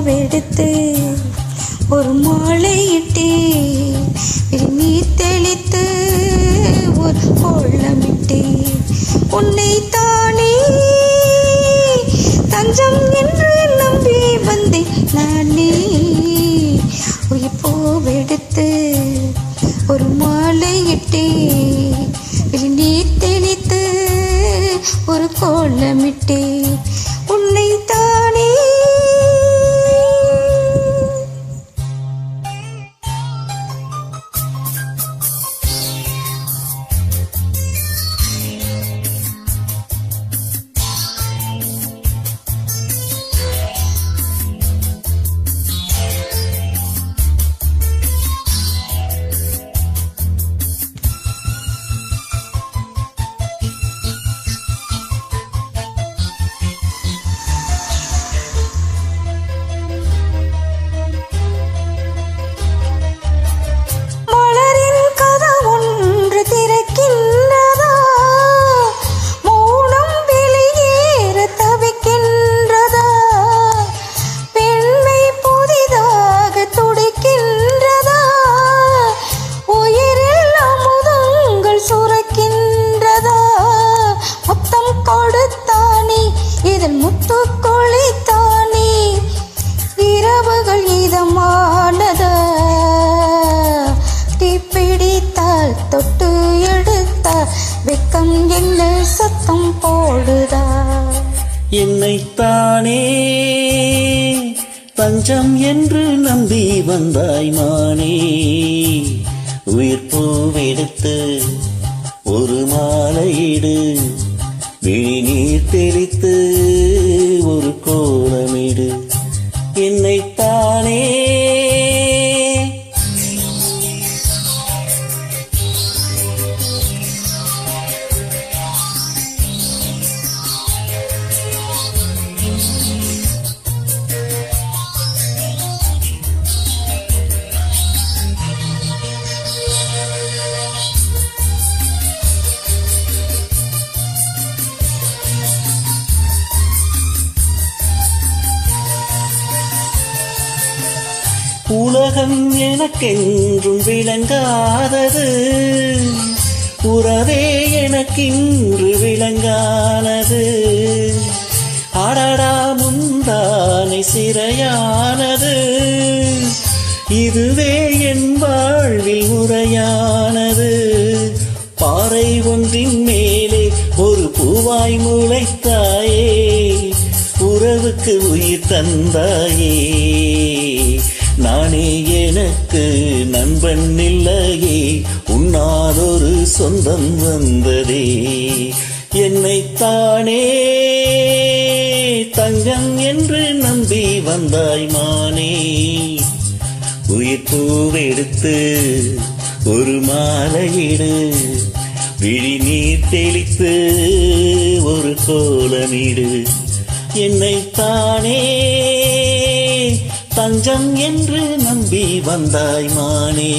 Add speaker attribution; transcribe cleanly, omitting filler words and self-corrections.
Speaker 1: பூவெடுத்து ஒரு மாலையிட்டு நீர் தெளித்து ஒரு கோலமிட்டு உன்னை தானே தஞ்சம் என்று நம்பி வந்தேன் நானே. உயிர் பூவெடுத்து ஒரு மாலையிட்டு நீர் தெளித்து ஒரு கோலமிட்டு உன்னை தானே. முத்துக்கொளித்தானே இரவுகள் இதமானதா தீப்பிடித்தால் தொட்டு எடுத்தால் வெக்கம் என்ன சத்தம் போடுதா.
Speaker 2: என்னைத்தானே பஞ்சம் என்று நம்பி வந்தாய் மானே. உயிர் பூவெடுத்து ஒரு மாலையிடு விழிநீர் தெளித்து ஒரு கோலமிடு என்னைத்தானே. உலகம் எனக்கென்றும் விளங்காதது, உறவே எனக்கின்று விளங்கானது. அடடா முந்தானை சிறையானது, இதுவே என் வாழ்வில் உரையானது. பாறை ஒன்றின் மேலே ஒரு பூவாய் முளைத்தாயே, உறவுக்கு உயிர் தந்தாயே. நானே எனக்கு நண்பன் இல்லையே, உன்னால் ஒரு சொந்தம் வந்ததே. என்னைத்தானே தங்கம் என்று நம்பி வந்தாய் மானே. உயிர் பூவெடுத்து ஒரு மாலையிடு விழிநீர் தெளித்து ஒரு கோலமிடு என்னைத்தானே தஞ்சம் என்று நம்பி வந்தாய் மானே.